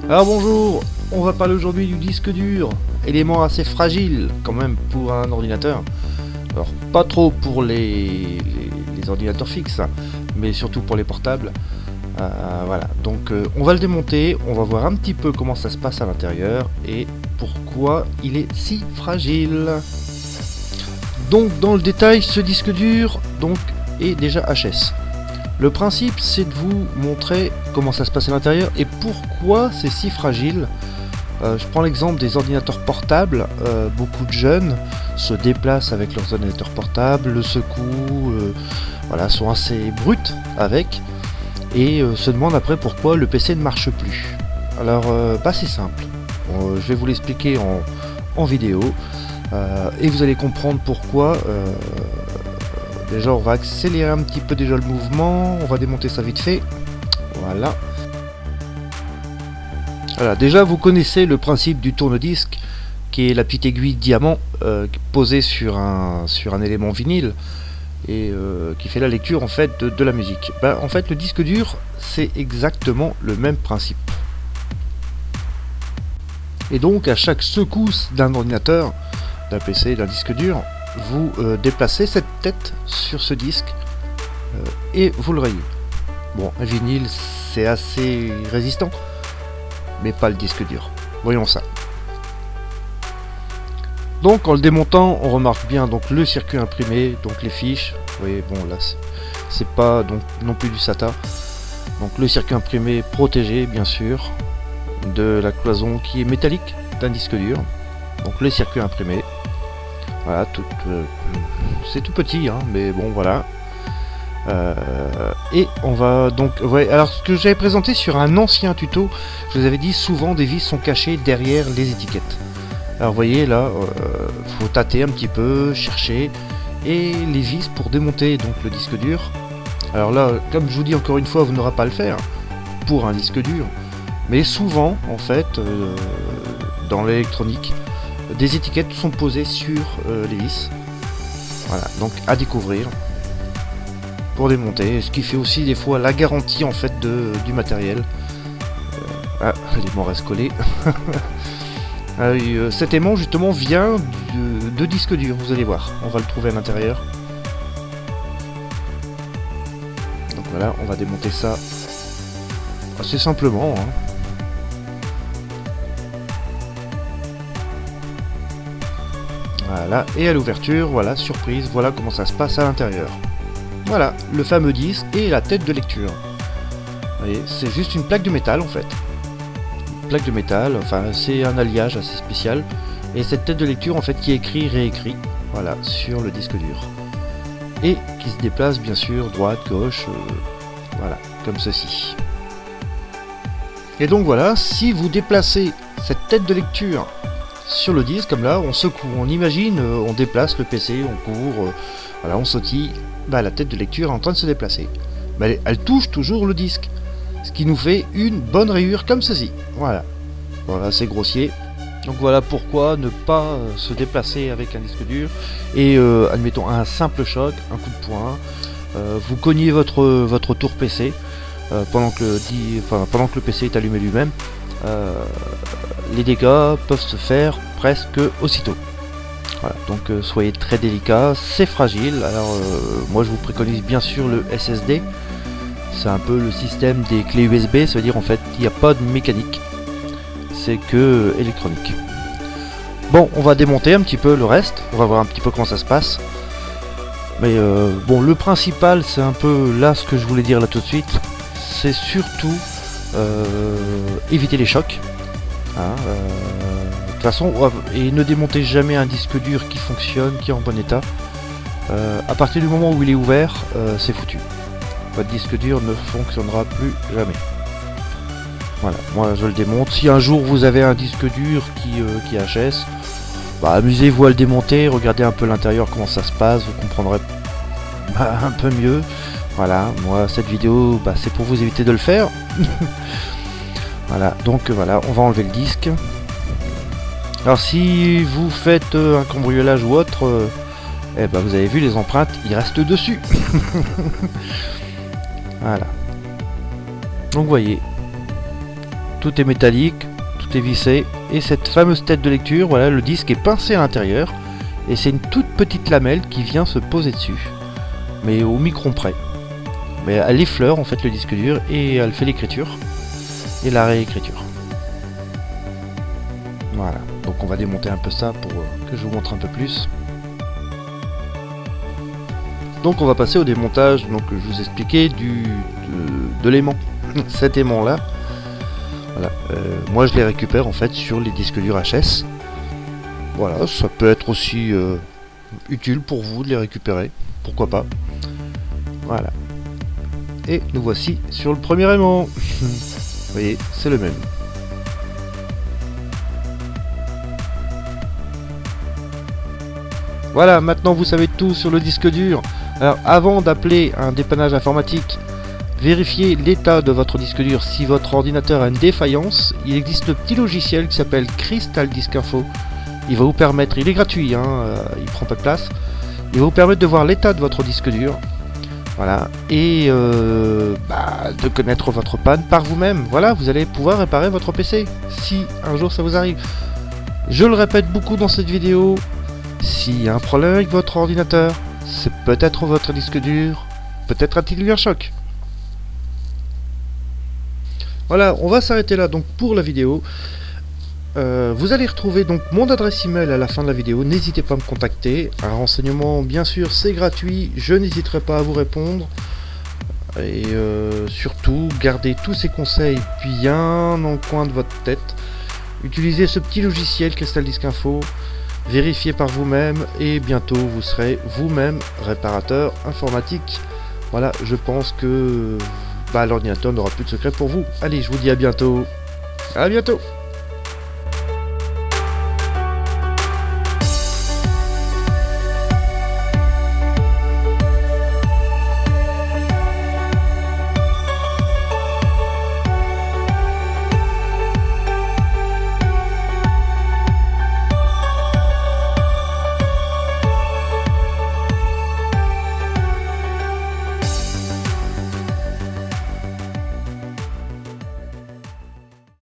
Alors bonjour, on va parler aujourd'hui du disque dur, élément assez fragile quand même pour un ordinateur. Alors pas trop pour les ordinateurs fixes, hein, mais surtout pour les portables. Voilà, donc on va le démonter, on va voir un petit peu comment ça se passe à l'intérieur et pourquoi il est si fragile. Donc dans le détail, ce disque dur donc est déjà HS. Le principe, c'est de vous montrer comment ça se passe à l'intérieur et pourquoi c'est si fragile. Je prends l'exemple des ordinateurs portables. Beaucoup de jeunes se déplacent avec leurs ordinateurs portables, le secouent, voilà, sont assez bruts avec et se demandent après pourquoi le PC ne marche plus. Alors, c'est simple. Je vais vous l'expliquer en vidéo et vous allez comprendre pourquoi. Déjà on va accélérer un petit peu déjà le mouvement, on va démonter ça vite fait. Voilà. Voilà, déjà vous connaissez le principe du tourne-disque, qui est la petite aiguille diamant posée sur un élément vinyle et qui fait la lecture en fait de la musique. En fait le disque dur c'est exactement le même principe. Et donc à chaque secousse d'un ordinateur, d'un PC, d'un disque dur, vous déplacez cette tête sur ce disque et vous le rayez. Bon, un vinyle c'est assez résistant, mais pas le disque dur. Voyons ça. Donc en le démontant, on remarque bien donc le circuit imprimé, donc les fiches. Vous voyez, bon là c'est pas donc non plus du SATA. Donc le circuit imprimé protégé bien sûr de la cloison qui est métallique d'un disque dur. Donc le circuit imprimé. Voilà, c'est tout petit, hein, mais bon, voilà. Et on va donc... Ouais, alors, ce que j'avais présenté sur un ancien tuto, je vous avais dit, souvent, des vis sont cachées derrière les étiquettes. Alors, vous voyez, là, faut tâter un petit peu, chercher, et les vis pour démonter donc le disque dur. Alors là, comme je vous dis encore une fois, vous n'aurez pas à le faire pour un disque dur, mais souvent, en fait, dans l'électronique, des étiquettes sont posées sur les vis. Voilà, donc à découvrir pour démonter, ce qui fait aussi des fois la garantie en fait du matériel. L'aimant reste collé. Cet aimant justement vient de disque dur, vous allez voir, on va le trouver à l'intérieur. Donc voilà, on va démonter ça assez simplement, hein. Voilà, et à l'ouverture, voilà, surprise, voilà comment ça se passe à l'intérieur. Voilà, le fameux disque et la tête de lecture. Vous voyez, c'est juste une plaque de métal en fait. Une plaque de métal, enfin c'est un alliage assez spécial. Et cette tête de lecture en fait qui écrit, réécrit, voilà, sur le disque dur. Et qui se déplace bien sûr, droite, gauche, voilà, comme ceci. Et donc voilà, si vous déplacez cette tête de lecture sur le disque, comme là, on secoue, on imagine, on déplace le PC, on court, voilà, on sautille, la tête de lecture est en train de se déplacer. Mais elle touche toujours le disque, ce qui nous fait une bonne rayure comme ceci. Voilà, voilà, c'est grossier. Donc voilà pourquoi ne pas se déplacer avec un disque dur. Et admettons un simple choc, un coup de poing, vous cognez votre tour PC pendant que le PC est allumé lui-même. Les dégâts peuvent se faire presque aussitôt. Voilà, donc soyez très délicat, c'est fragile. Alors moi je vous préconise bien sûr le SSD. C'est un peu le système des clés USB, ça veut dire en fait il n'y a pas de mécanique, c'est que électronique. Bon, on va démonter un petit peu le reste, on va voir un petit peu comment ça se passe. Mais bon, le principal c'est un peu là ce que je voulais dire là tout de suite, c'est surtout éviter les chocs. Hein, de toute façon, et ne démontez jamais un disque dur qui fonctionne, qui est en bon état. À partir du moment où il est ouvert, c'est foutu. Votre disque dur ne fonctionnera plus jamais. Voilà, moi je le démonte. Si un jour vous avez un disque dur qui HS, bah, amusez-vous à le démonter, regardez un peu l'intérieur, comment ça se passe, vous comprendrez un peu mieux. Voilà, moi cette vidéo, bah, c'est pour vous éviter de le faire. Voilà, donc voilà, on va enlever le disque. Alors si vous faites un cambriolage ou autre, eh ben, vous avez vu les empreintes, il reste dessus. Voilà. Donc vous voyez, tout est métallique, tout est vissé, et cette fameuse tête de lecture, voilà, le disque est pincé à l'intérieur, et c'est une toute petite lamelle qui vient se poser dessus, mais au micron près. Mais elle effleure en fait le disque dur, et elle fait l'écriture, et la réécriture. Voilà, donc on va démonter un peu ça pour que je vous montre un peu plus. Donc on va passer au démontage, donc je vous expliquais de l'aimant. Cet aimant là, voilà, moi je les récupère en fait sur les disques durs HS. Voilà, ça peut être aussi utile pour vous de les récupérer, pourquoi pas. Voilà. Et nous voici sur le premier aimant. Vous voyez, c'est le même. Voilà, maintenant vous savez tout sur le disque dur. Alors avant d'appeler un dépannage informatique, vérifiez l'état de votre disque dur. Si votre ordinateur a une défaillance, il existe le petit logiciel qui s'appelle Crystal Disk Info. Il va vous permettre, il est gratuit, hein, il prend pas de place. Il va vous permettre de voir l'état de votre disque dur. Voilà, et de connaître votre panne par vous-même. Voilà, vous allez pouvoir réparer votre PC si un jour ça vous arrive. Je le répète beaucoup dans cette vidéo. S'il y a un problème avec votre ordinateur, c'est peut-être votre disque dur, peut-être a-t-il eu un choc. Voilà, on va s'arrêter là donc pour la vidéo. Vous allez retrouver donc mon adresse email à la fin de la vidéo, n'hésitez pas à me contacter. Un renseignement bien sûr c'est gratuit, je n'hésiterai pas à vous répondre. Et surtout, gardez tous ces conseils bien dans le coin de votre tête. Utilisez ce petit logiciel Crystal Disk Info. Vérifiez par vous-même et bientôt vous serez vous-même réparateur informatique. Voilà, je pense que l'ordinateur n'aura plus de secret pour vous. Allez, je vous dis à bientôt. À bientôt.